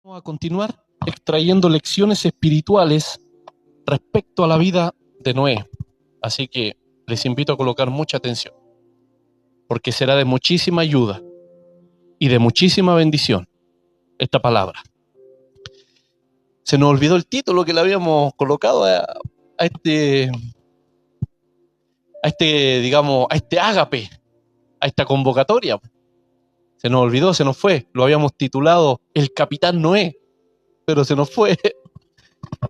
Vamos a continuar extrayendo lecciones espirituales respecto a la vida de Noé. Así que les invito a colocar mucha atención, porque será de muchísima ayuda y de muchísima bendición esta palabra. Se nos olvidó el título que le habíamos colocado a este ágape, a esta convocatoria. Se nos olvidó, se nos fue. Lo habíamos titulado El Capitán Noé, pero se nos fue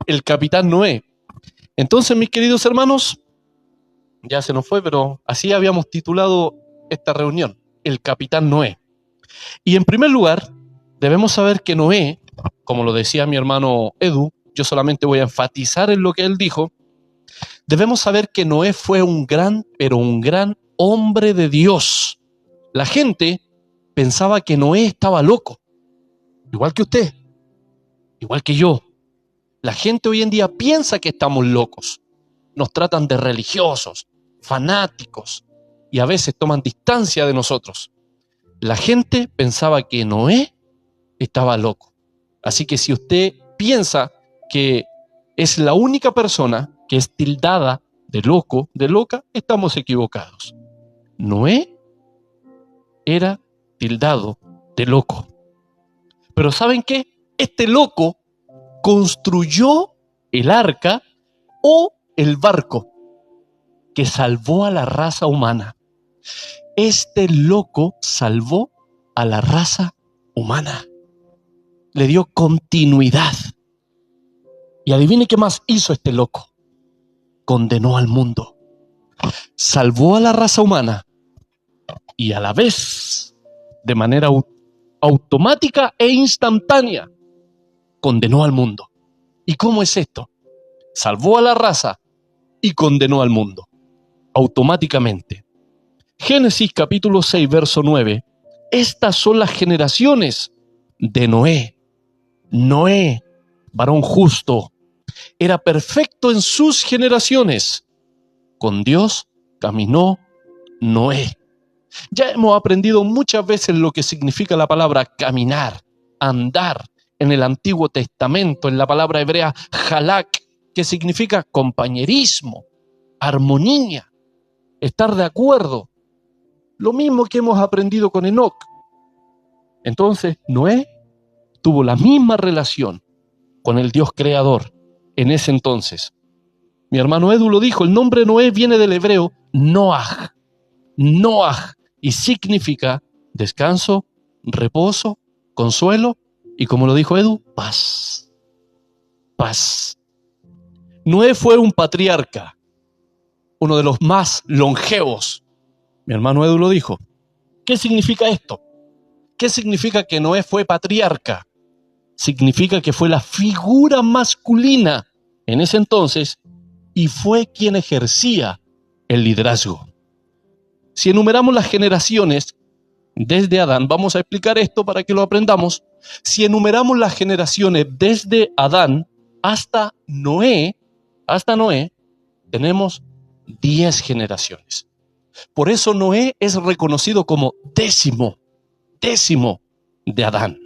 el Capitán Noé. Entonces, mis queridos hermanos, ya se nos fue, pero así habíamos titulado esta reunión, El Capitán Noé. Y en primer lugar, debemos saber que Noé, como lo decía mi hermano Edu, yo solamente voy a enfatizar en lo que él dijo, debemos saber que Noé fue un gran hombre de Dios. La gente pensaba que Noé estaba loco, igual que usted, igual que yo. La gente hoy en día piensa que estamos locos. Nos tratan de religiosos, fanáticos, y a veces toman distancia de nosotros. La gente pensaba que Noé estaba loco. Así que si usted piensa que es la única persona que es tildada de loco, de loca, estamos equivocados. Noé era tildado de loco. Pero ¿saben qué? Este loco construyó el arca o el barco que salvó a la raza humana. Este loco salvó a la raza humana. Le dio continuidad. Y adivine qué más hizo este loco. Condenó al mundo. Salvó a la raza humana y a la vez, de manera automática e instantánea, condenó al mundo. ¿Y cómo es esto? Salvó a la raza y condenó al mundo, automáticamente. Génesis capítulo 6, verso 9. Estas son las generaciones de Noé. Noé, varón justo, era perfecto en sus generaciones. Con Dios caminó Noé. Ya hemos aprendido muchas veces lo que significa la palabra caminar, andar. En el Antiguo Testamento, en la palabra hebrea halak, que significa compañerismo, armonía, estar de acuerdo. Lo mismo que hemos aprendido con Enoc. Entonces, Noé tuvo la misma relación con el Dios creador en ese entonces. Mi hermano Edu lo dijo, el nombre Noé viene del hebreo Noaj. Noaj, y significa descanso, reposo, consuelo, y como lo dijo Edu, paz. Paz. Noé fue un patriarca, uno de los más longevos. Mi hermano Edu lo dijo. ¿Qué significa esto? ¿Qué significa que Noé fue patriarca? Significa que fue la figura masculina en ese entonces y fue quien ejercía el liderazgo. Si enumeramos las generaciones desde Adán, vamos a explicar esto para que lo aprendamos. Si enumeramos las generaciones desde Adán hasta Noé, tenemos 10 generaciones. Por eso Noé es reconocido como décimo de Adán.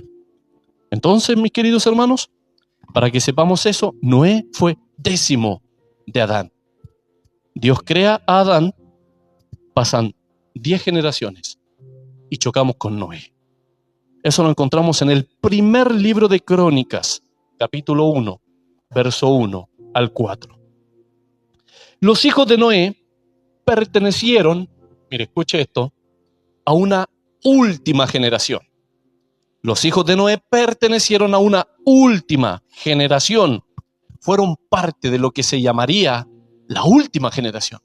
Entonces, mis queridos hermanos, para que sepamos eso, Noé fue décimo de Adán. Dios crea a Adán, pasan 10 generaciones y chocamos con Noé. Eso lo encontramos en el primer libro de Crónicas, capítulo 1, verso 1 al 4. Los hijos de Noé pertenecieron, mire, escuche esto, a una última generación. Los hijos de Noé pertenecieron a una última generación. Fueron parte de lo que se llamaría la última generación.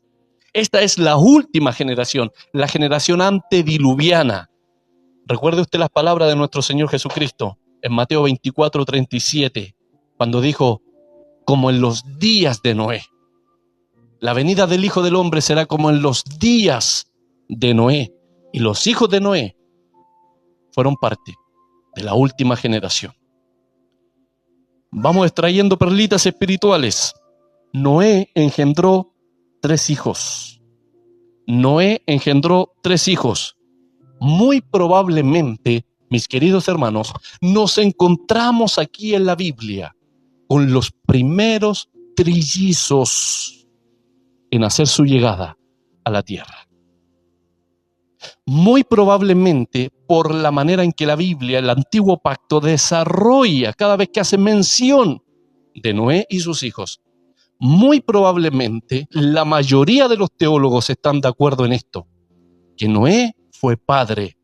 Esta es la última generación, la generación antediluviana. Recuerde usted las palabras de nuestro Señor Jesucristo en Mateo 24, 37, cuando dijo, como en los días de Noé. La venida del Hijo del Hombre será como en los días de Noé. Y los hijos de Noé fueron parte de la última generación. Vamos extrayendo perlitas espirituales. Noé engendró 3 hijos. Noé engendró 3 hijos. Muy probablemente mis queridos hermanos, nos encontramos aquí en la Biblia con los primeros trillizos en hacer su llegada a la tierra. Muy probablemente por la manera en que la Biblia, el Antiguo Pacto, desarrolla cada vez que hace mención de Noé y sus hijos. Muy probablemente la mayoría de los teólogos están de acuerdo en esto, que Noé fue padre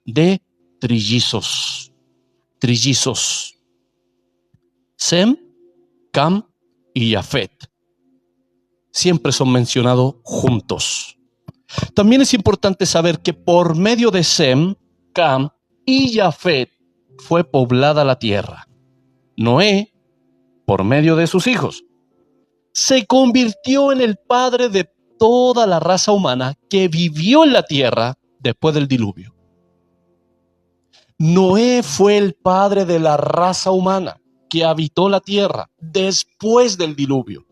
de trillizos. Trillizos. Sem, Cam y Jafet. Siempre son mencionados juntos. También es importante saber que por medio de Sem, Cam y Jafet fue poblada la tierra. Noé, por medio de sus hijos, se convirtió en el padre de toda la raza humana que vivió en la tierra después del diluvio. Noé fue el padre de la raza humana que habitó la tierra después del diluvio,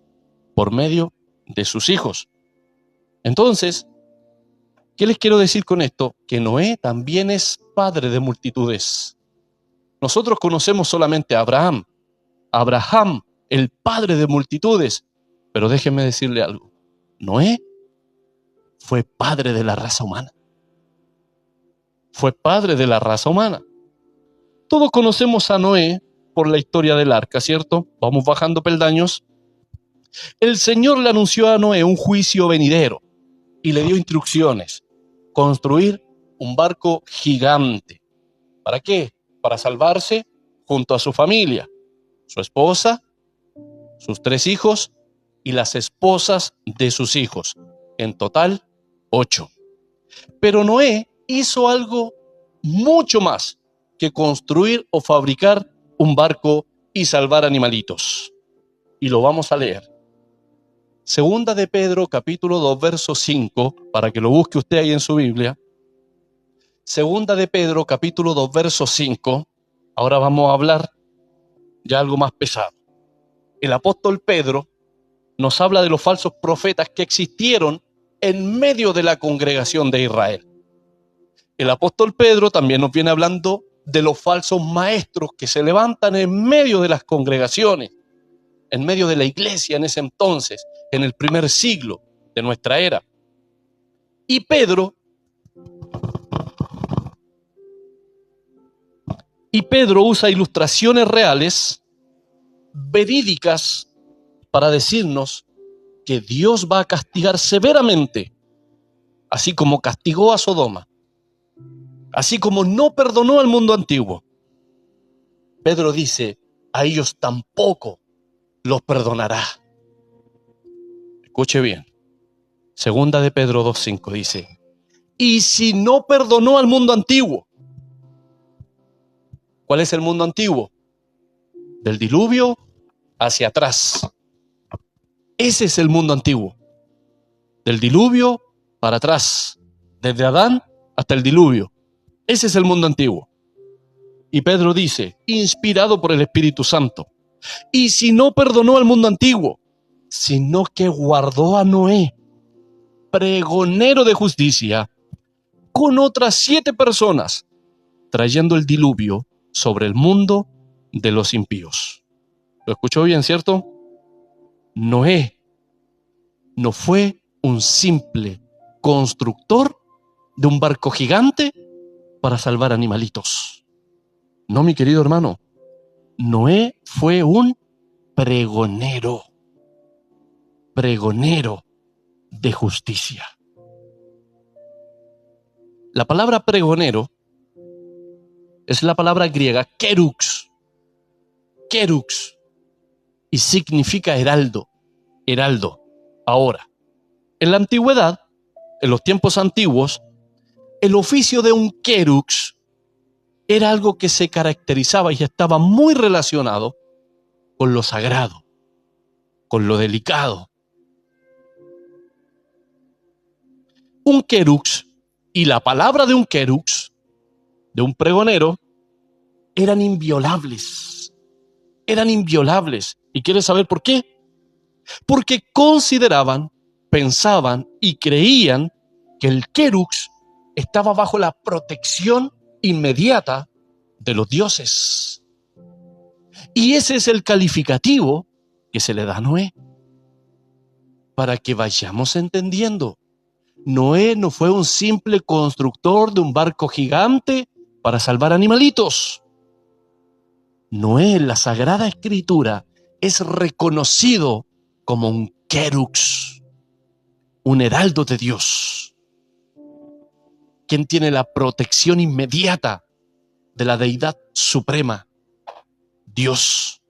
por medio de sus hijos. Entonces, ¿qué les quiero decir con esto? Que Noé también es padre de multitudes. Nosotros conocemos solamente a Abraham, el padre de multitudes. Pero déjenme decirle algo. Noé fue padre de la raza humana. Fue padre de la raza humana. Todos conocemos a Noé por la historia del arca, ¿cierto? Vamos bajando peldaños. El Señor le anunció a Noé un juicio venidero y le dio instrucciones. Construir un barco gigante. ¿Para qué? Para salvarse junto a su familia, su esposa, sus 3 hijos y las esposas de sus hijos. En total, 8. Pero Noé hizo algo mucho más que construir o fabricar un barco y salvar animalitos. Y lo vamos a leer. Segunda de Pedro, capítulo 2, verso 5, para que lo busque usted ahí en su Biblia. Segunda de Pedro, capítulo 2, verso 5. Ahora vamos a hablar ya algo más pesado. El apóstol Pedro nos habla de los falsos profetas que existieron en medio de la congregación de Israel. El apóstol Pedro también nos viene hablando de los falsos maestros que se levantan en medio de las congregaciones, en medio de la iglesia en ese entonces, en el primer siglo de nuestra era. Y Pedro usa ilustraciones reales, verídicas, para decirnos que Dios va a castigar severamente, así como castigó a Sodoma, así como no perdonó al mundo antiguo. Pedro dice, a ellos tampoco los perdonará. Escuche bien. Segunda de Pedro 2:5 dice, y si no perdonó al mundo antiguo, ¿cuál es el mundo antiguo? Del diluvio hacia atrás. Ese es el mundo antiguo. Del diluvio para atrás. Desde Adán hasta el diluvio. Ese es el mundo antiguo. Y Pedro dice, inspirado por el Espíritu Santo, y si no perdonó al mundo antiguo, sino que guardó a Noé, pregonero de justicia, con otras 7 personas, trayendo el diluvio sobre el mundo de los impíos. ¿Lo escuchó bien, cierto? Noé no fue un simple constructor de un barco gigante para salvar animalitos. No, mi querido hermano. Noé fue un pregonero de justicia. La palabra pregonero es la palabra griega kerux, y significa heraldo. Ahora, en la antigüedad, en los tiempos antiguos, el oficio de un kerux era algo que se caracterizaba y estaba muy relacionado con lo sagrado, con lo delicado. Un kerux y la palabra de un kerux, de un pregonero, eran inviolables. ¿Y quieres saber por qué? Porque consideraban, pensaban y creían que el kerux estaba bajo la protección inmediata de los dioses. Y ese es el calificativo que se le da a Noé, para que vayamos entendiendo. Noé no fue un simple constructor de un barco gigante para salvar animalitos. Noé en la Sagrada Escritura es reconocido como un querux, un heraldo de Dios, quien tiene la protección inmediata de la deidad suprema, Dios.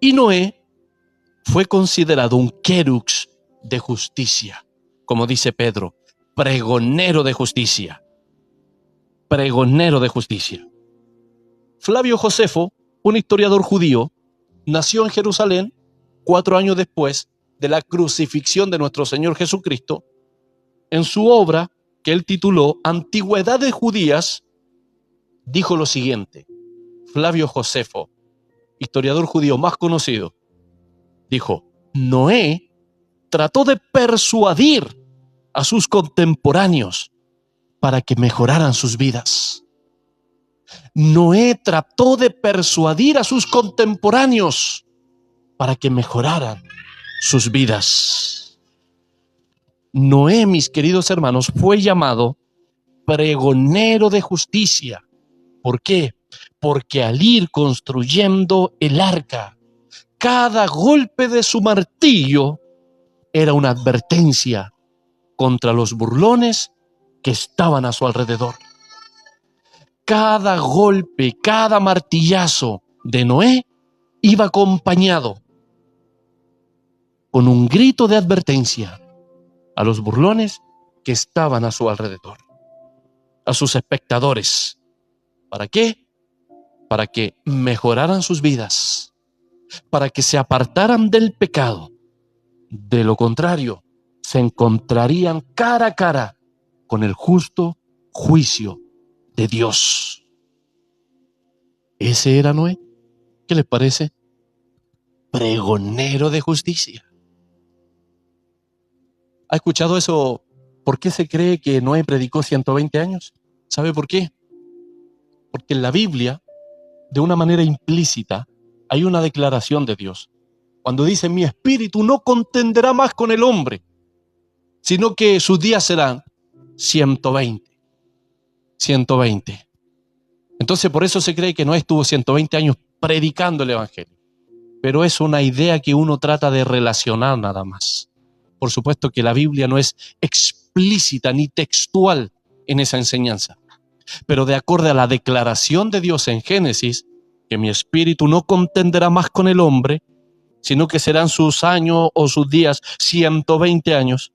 Y Noé fue considerado un querux de justicia, como dice Pedro, pregonero de justicia. Pregonero de justicia. Flavio Josefo, un historiador judío, nació en Jerusalén 4 años después de la crucifixión de nuestro Señor Jesucristo. En su obra, que él tituló Antigüedades Judías, dijo lo siguiente. Flavio Josefo, historiador judío más conocido, dijo: Noé trató de persuadir a sus contemporáneos para que mejoraran sus vidas. Noé trató de persuadir a sus contemporáneos para que mejoraran sus vidas. Noé, mis queridos hermanos, fue llamado pregonero de justicia. ¿Por qué? Porque al ir construyendo el arca, cada golpe de su martillo era una advertencia contra los burlones que estaban a su alrededor. Cada golpe, cada martillazo de Noé iba acompañado con un grito de advertencia a los burlones que estaban a su alrededor, a sus espectadores. ¿Para qué? Para que mejoraran sus vidas, para que se apartaran del pecado. De lo contrario, se encontrarían cara a cara con el justo juicio de Dios. Ese era Noé. ¿Qué les parece? Pregonero de justicia. ¿Ha escuchado eso? ¿Por qué se cree que Noé predicó 120 años? ¿Sabe por qué? Porque en la Biblia, de una manera implícita, hay una declaración de Dios. Cuando dice: mi espíritu no contenderá más con el hombre, sino que sus días serán 120. 120. Entonces por eso se cree que Noé estuvo 120 años predicando el evangelio. Pero es una idea que uno trata de relacionar nada más. Por supuesto que la Biblia no es explícita ni textual en esa enseñanza. Pero de acuerdo a la declaración de Dios en Génesis, que mi espíritu no contenderá más con el hombre, sino que serán sus años o sus días 120 años,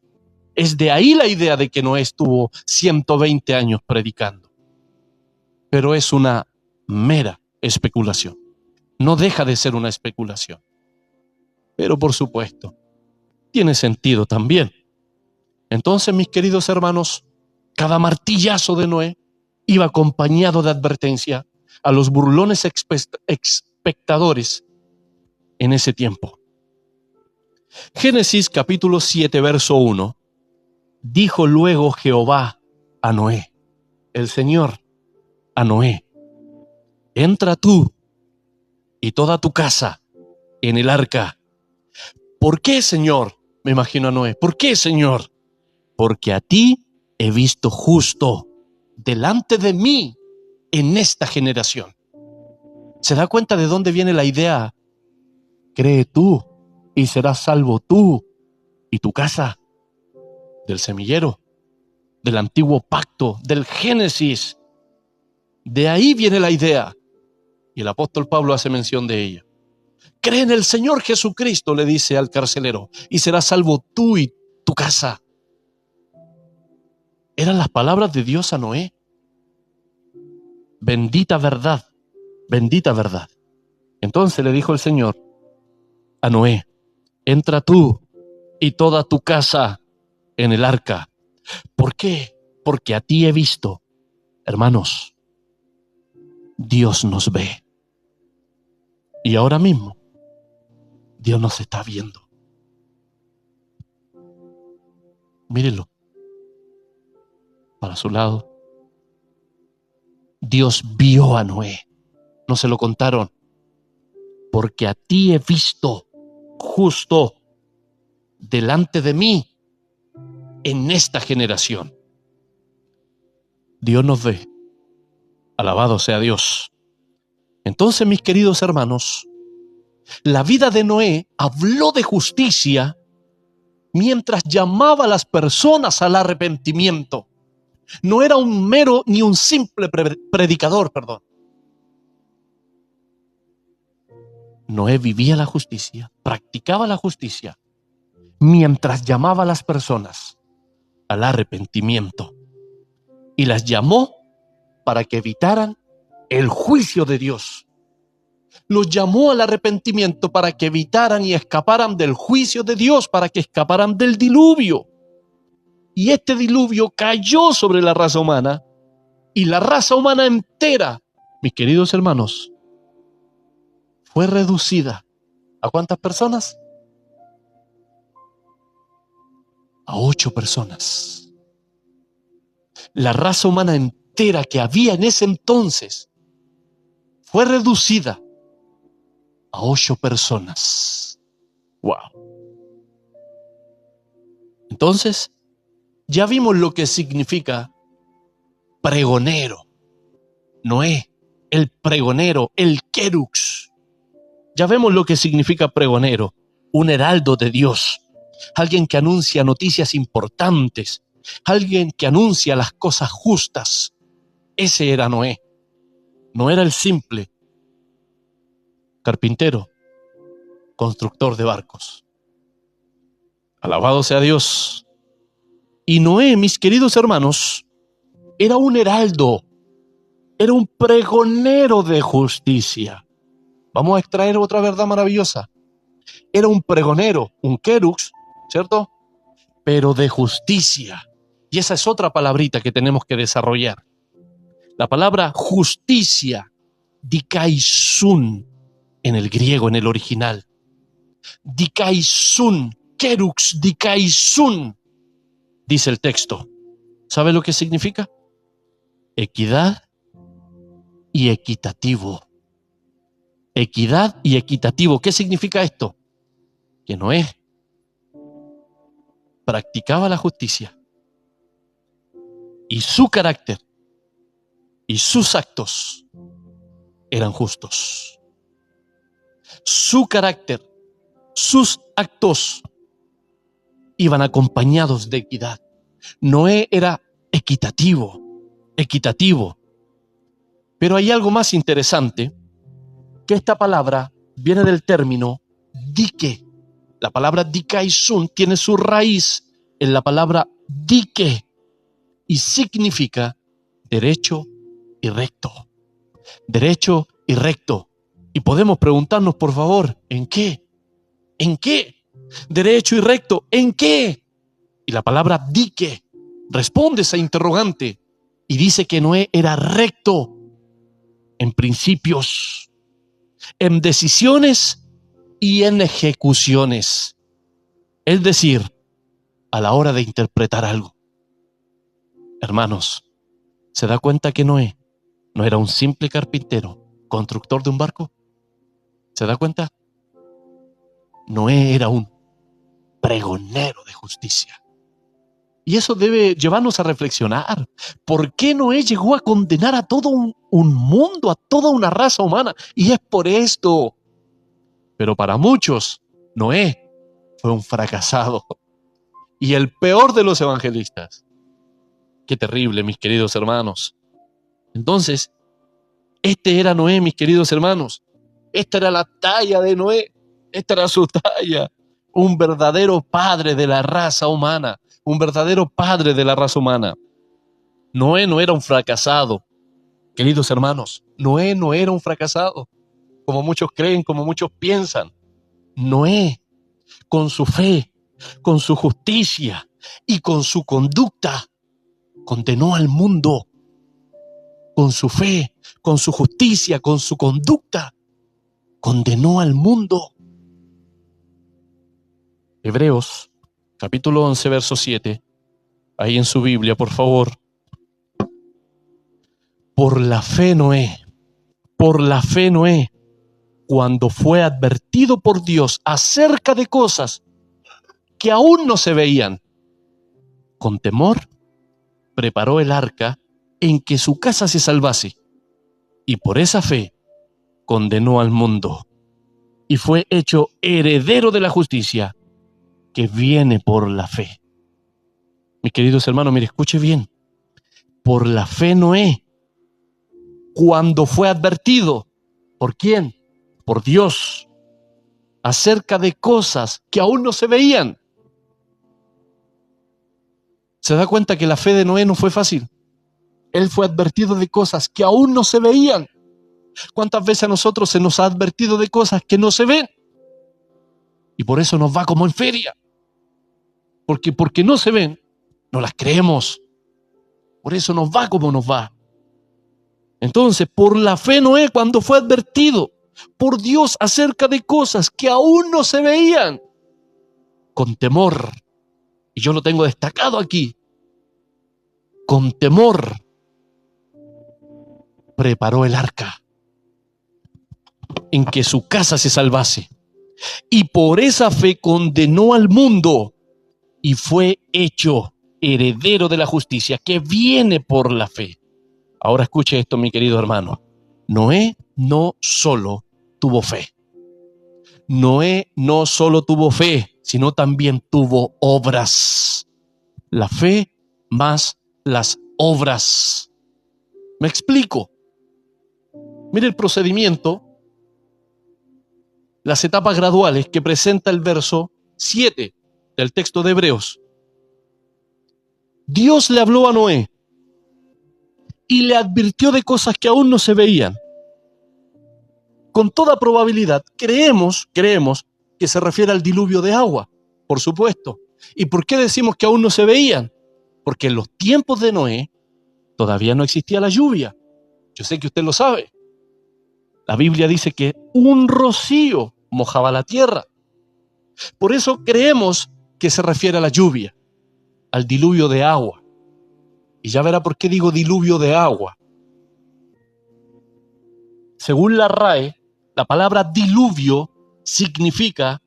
es de ahí la idea de que Noé estuvo 120 años predicando. Pero es una mera especulación. No deja de ser una especulación. Pero por supuesto, tiene sentido también. Entonces, mis queridos hermanos, cada martillazo de Noé iba acompañado de advertencia a los burlones espectadores en ese tiempo. Génesis capítulo 7, verso 1. Dijo luego Jehová a Noé, el Señor, a Noé: entra tú y toda tu casa en el arca. ¿Por qué, Señor? Me imagino a Noé. ¿Por qué, Señor? Porque a ti he visto justo delante de mí en esta generación. ¿Se da cuenta de dónde viene la idea? Cree tú y serás salvo tú y tu casa. Del semillero, del antiguo pacto, del Génesis. De ahí viene la idea. Y el apóstol Pablo hace mención de ella. Cree en el Señor Jesucristo, le dice al carcelero, y serás salvo tú y tu casa. Eran las palabras de Dios a Noé. Bendita verdad, bendita verdad. Entonces le dijo el Señor a Noé: entra tú y toda tu casa en el arca. ¿Por qué? Porque a ti he visto. Hermanos, Dios nos ve. Y ahora mismo, Dios nos está viendo. Mírenlo. Para su lado. Dios vio a Noé. No se lo contaron. Porque a ti he visto justo delante de mí en esta generación. Dios nos ve. Alabado sea Dios. Entonces, mis queridos hermanos, la vida de Noé habló de justicia mientras llamaba a las personas al arrepentimiento. No era un mero ni un simple predicador, perdón. Noé vivía la justicia, practicaba la justicia, mientras llamaba a las personas al arrepentimiento. Y las llamó para que evitaran el juicio de Dios. Los llamó al arrepentimiento para que evitaran y escaparan del juicio de Dios, para que escaparan del diluvio. Y este diluvio cayó sobre la raza humana, y la raza humana entera, mis queridos hermanos, fue reducida. ¿A cuántas personas? A 8 personas. La raza humana entera que había en ese entonces fue reducida a 8 personas. ¡Wow! Entonces, ya vimos lo que significa pregonero. Noé, el pregonero, el querux. Ya vemos lo que significa pregonero, un heraldo de Dios, alguien que anuncia noticias importantes, alguien que anuncia las cosas justas. Ese era Noé. No era el simple carpintero, constructor de barcos. Alabado sea Dios. Y Noé, mis queridos hermanos, era un heraldo, era un pregonero de justicia. Vamos a extraer otra verdad maravillosa. Era un pregonero, un querux, ¿cierto? Pero de justicia. Y esa es otra palabrita que tenemos que desarrollar. La palabra justicia, dikaisun, en el griego, en el original. Dikaisun, querux dikaisun, dice el texto. ¿Sabe lo que significa? Equidad y equitativo. Equidad y equitativo. ¿Qué significa esto? Que Noé practicaba la justicia y su carácter y sus actos eran justos. Su carácter, sus actos iban acompañados de equidad. Noé era equitativo. Pero hay algo más interesante, que esta palabra viene del término dique. La palabra dikaisun tiene su raíz en la palabra dique y significa derecho y recto. Derecho y recto. Y podemos preguntarnos, por favor, ¿en qué? ¿En qué? Derecho y recto, ¿en qué? Y la palabra dique responde esa interrogante y dice que Noé era recto en principios, en decisiones y en ejecuciones. Es decir, a la hora de interpretar algo. Hermanos, ¿se da cuenta que Noé no era un simple carpintero, constructor de un barco? ¿Se da cuenta? Noé era un pregonero de justicia. Y eso debe llevarnos a reflexionar. ¿Por qué Noé llegó a condenar a todo un mundo, a toda una raza humana? Y es por esto. Pero para muchos, Noé fue un fracasado y el peor de los evangelistas. Qué terrible, mis queridos hermanos. Entonces, este era Noé, mis queridos hermanos. Esta era la talla de Noé. Esta era su talla. Un verdadero padre de la raza humana. Un verdadero padre de la raza humana. Noé no era un fracasado. Queridos hermanos, Noé no era un fracasado, como muchos creen, como muchos piensan. Noé, con su fe, con su justicia y con su conducta, condenó al mundo. Con su fe, con su justicia, con su conducta, condenó al mundo. Hebreos, capítulo 11, verso 7. Ahí en su Biblia, por favor. Por la fe Noé, cuando fue advertido por Dios acerca de cosas que aún no se veían, con temor preparó el arca en que su casa se salvase, y por esa fe condenó al mundo, y fue hecho heredero de la justicia que viene por la fe. Mis queridos hermanos, mire, escuche bien. Por la fe Noé, cuando fue advertido, ¿por quién? Por Dios, acerca de cosas que aún no se veían. ¿Se da cuenta que la fe de Noé no fue fácil? Él fue advertido de cosas que aún no se veían. ¿Cuántas veces a nosotros se nos ha advertido de cosas que no se ven? Y por eso nos va como en feria. Porque no se ven, no las creemos. Por eso nos va como nos va. Entonces, por la fe Noé, cuando fue advertido por Dios acerca de cosas que aún no se veían, con temor, y yo lo tengo destacado aquí, con temor, preparó el arca en que su casa se salvase, y por esa fe condenó al mundo y fue hecho heredero de la justicia que viene por la fe. Ahora escuche esto, mi querido hermano. Noé no solo tuvo fe. Noé no solo tuvo fe, sino también tuvo obras. La fe más las obras. ¿Me explico? Mire el procedimiento, las etapas graduales que presenta el verso 7 del texto de Hebreos. Dios le habló a Noé y le advirtió de cosas que aún no se veían. Con toda probabilidad, creemos que se refiere al diluvio de agua, por supuesto. ¿Y por qué decimos que aún no se veían? Porque en los tiempos de Noé todavía no existía la lluvia. Yo sé que usted lo sabe. La Biblia dice que un rocío mojaba la tierra. Por eso creemos que se refiere a la lluvia, al diluvio de agua. Y ya verá por qué digo diluvio de agua. Según la RAE, la palabra diluvio significa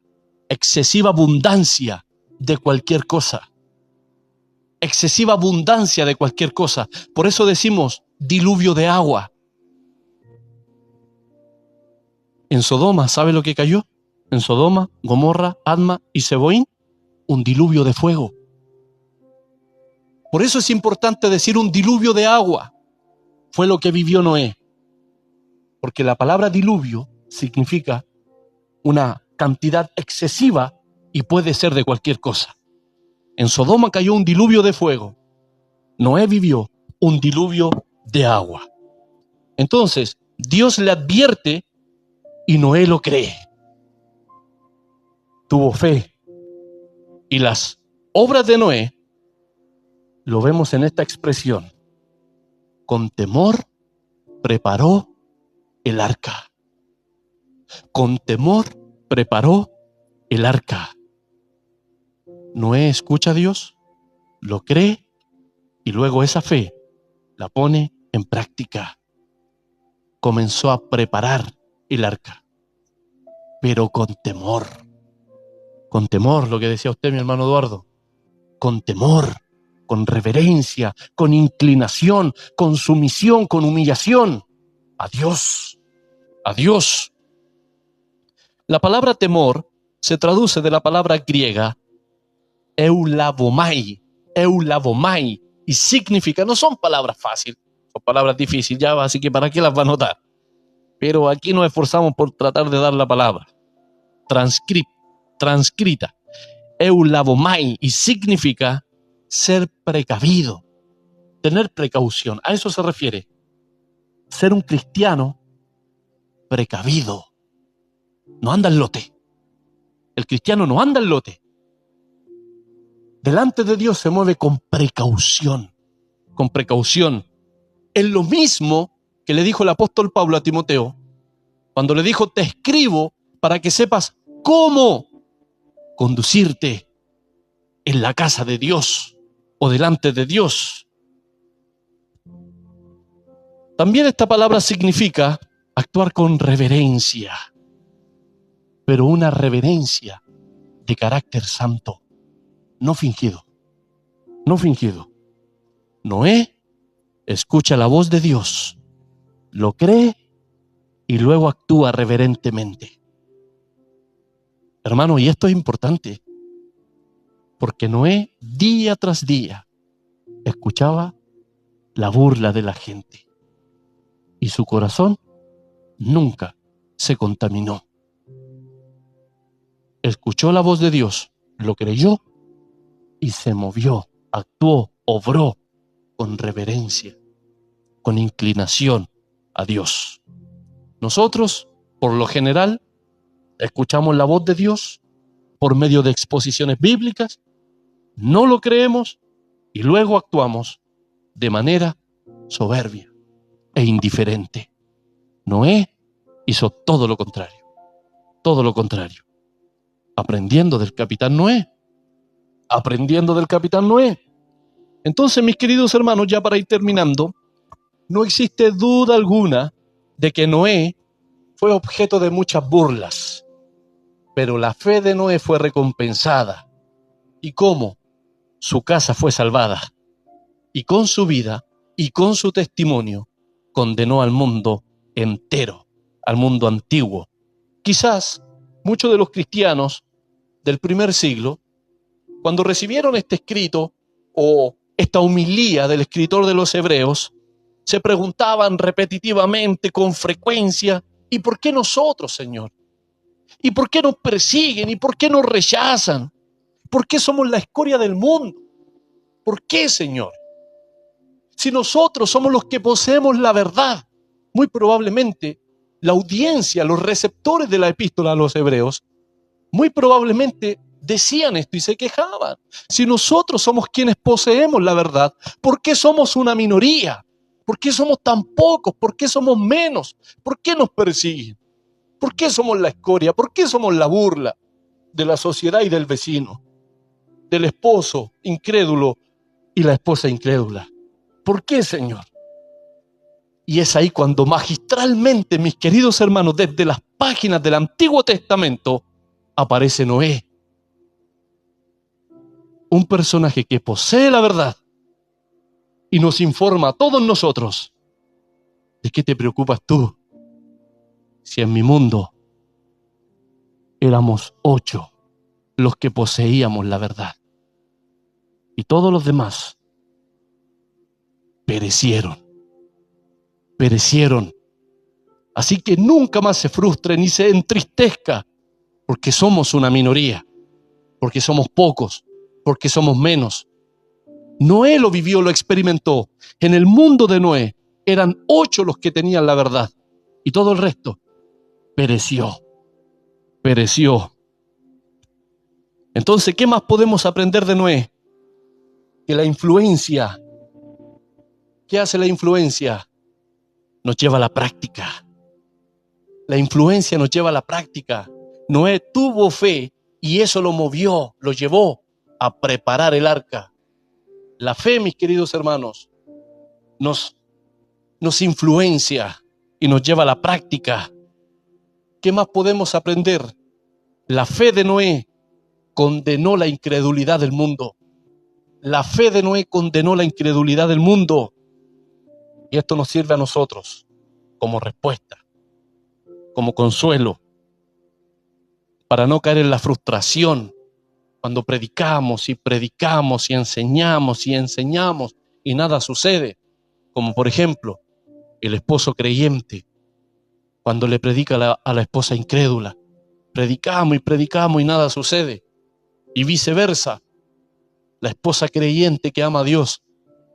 excesiva abundancia de cualquier cosa. Excesiva abundancia de cualquier cosa. Por eso decimos diluvio de agua. En Sodoma, ¿sabe lo que cayó? En Sodoma, Gomorra, Adma y Zeboín, un diluvio de fuego. Por eso es importante decir un diluvio de agua. Fue lo que vivió Noé. Porque la palabra diluvio significa una cantidad excesiva y puede ser de cualquier cosa. En Sodoma cayó un diluvio de fuego. Noé vivió un diluvio de agua. Entonces, Dios le advierte y Noé lo cree. Tuvo fe. Y las obras de Noé lo vemos en esta expresión. Con temor preparó el arca. Con temor preparó el arca. Noé escucha a Dios, lo cree y luego esa fe la pone en práctica. Comenzó a preparar el arca, pero con temor. Con temor, lo que decía usted, mi hermano Eduardo. Con temor, con reverencia, con inclinación, con sumisión, con humillación. A Dios. A Dios. La palabra temor se traduce de la palabra griega eulavomai, y significa, no son palabras fáciles, son palabras difíciles, ya, así que ¿para qué las va a notar? Pero aquí nos esforzamos por tratar de dar la palabra transcrita, eulavomai, y significa ser precavido, tener precaución. A eso se refiere, ser un cristiano precavido. No anda en lote. El cristiano no anda en lote. Delante de Dios se mueve con precaución. Con precaución. Es lo mismo que le dijo el apóstol Pablo a Timoteo, cuando le dijo, te escribo para que sepas cómo conducirte en la casa de Dios o delante de Dios. También esta palabra significa actuar con reverencia, pero una reverencia de carácter santo, no fingido, no fingido. Noé escucha la voz de Dios, lo cree y luego actúa reverentemente. Hermano, y esto es importante, porque Noé día tras día escuchaba la burla de la gente y su corazón nunca se contaminó. Escuchó la voz de Dios, lo creyó y se movió, actuó, obró con reverencia, con inclinación a Dios. Nosotros, por lo general, escuchamos la voz de Dios por medio de exposiciones bíblicas, no lo creemos y luego actuamos de manera soberbia e indiferente. Noé hizo todo lo contrario, aprendiendo del capitán Noé. Entonces, mis queridos hermanos, ya para ir terminando, no existe duda alguna de que Noé fue objeto de muchas burlas, pero la fe de Noé fue recompensada. ¿Y cómo? Su casa fue salvada, y con su vida y con su testimonio condenó al mundo entero, al mundo antiguo. Quizás muchos de los cristianos del primer siglo, cuando recibieron este escrito o esta homilía del escritor de los Hebreos, se preguntaban repetitivamente, con frecuencia, ¿y por qué nosotros, Señor? ¿Y por qué nos persiguen? ¿Y por qué nos rechazan? ¿Por qué somos la escoria del mundo? ¿Por qué, Señor? Si nosotros somos los que poseemos la verdad, muy probablemente la audiencia, los receptores de la epístola a los Hebreos, muy probablemente decían esto y se quejaban. Si nosotros somos quienes poseemos la verdad, ¿por qué somos una minoría? ¿Por qué somos tan pocos? ¿Por qué somos menos? ¿Por qué nos persiguen? ¿Por qué somos la escoria? ¿Por qué somos la burla de la sociedad y del vecino? Del esposo incrédulo y la esposa incrédula. ¿Por qué, Señor? Y es ahí cuando magistralmente, mis queridos hermanos, desde las páginas del Antiguo Testamento, aparece Noé. Un personaje que posee la verdad y nos informa a todos nosotros: ¿de qué te preocupas tú? Si en mi mundo éramos 8 los que poseíamos la verdad y todos los demás perecieron. Así que nunca más se frustre ni se entristezca porque somos una minoría, porque somos pocos, porque somos menos. Noé lo vivió, lo experimentó. En el mundo de Noé eran 8 los que tenían la verdad y todo el resto pereció. Entonces, ¿qué más podemos aprender de Noé? Que la influencia, ¿qué hace la influencia? Nos lleva a la práctica. La influencia nos lleva a la práctica. Noé tuvo fe y eso lo movió, lo llevó a preparar el arca. La fe, mis queridos hermanos, nos influencia y nos lleva a la práctica. ¿Qué más podemos aprender? La fe de Noé condenó la incredulidad del mundo. La fe de Noé condenó la incredulidad del mundo. Y esto nos sirve a nosotros como respuesta, como consuelo, para no caer en la frustración cuando predicamos y enseñamos y nada sucede. Como por ejemplo, el esposo creyente cuando le predica a la esposa incrédula. Predicamos y nada sucede. Y viceversa, la esposa creyente que ama a Dios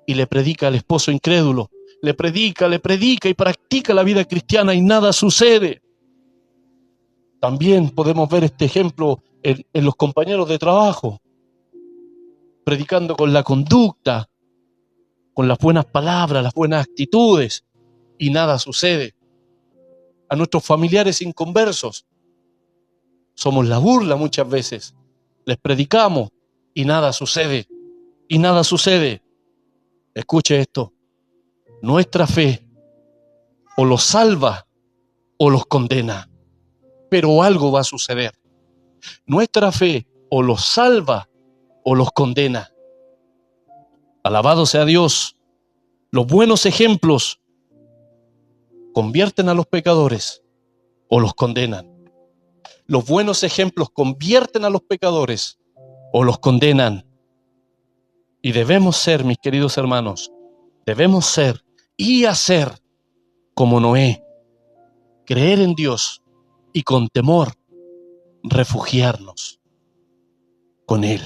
y le predica al esposo incrédulo, le predica y practica la vida cristiana y nada sucede. También podemos ver este ejemplo en los compañeros de trabajo, predicando con la conducta, con las buenas palabras, las buenas actitudes, y nada sucede. A nuestros familiares inconversos, somos la burla muchas veces. Les predicamos y nada sucede. Escuche esto. Nuestra fe o los salva o los condena. Pero algo va a suceder. Nuestra fe o los salva o los condena. Alabado sea Dios. Los buenos ejemplos convierten a los pecadores o los condenan. Los buenos ejemplos convierten a los pecadores o los condenan. Y debemos ser, mis queridos hermanos, debemos ser y hacer como Noé, creer en Dios y con temor refugiarnos con Él.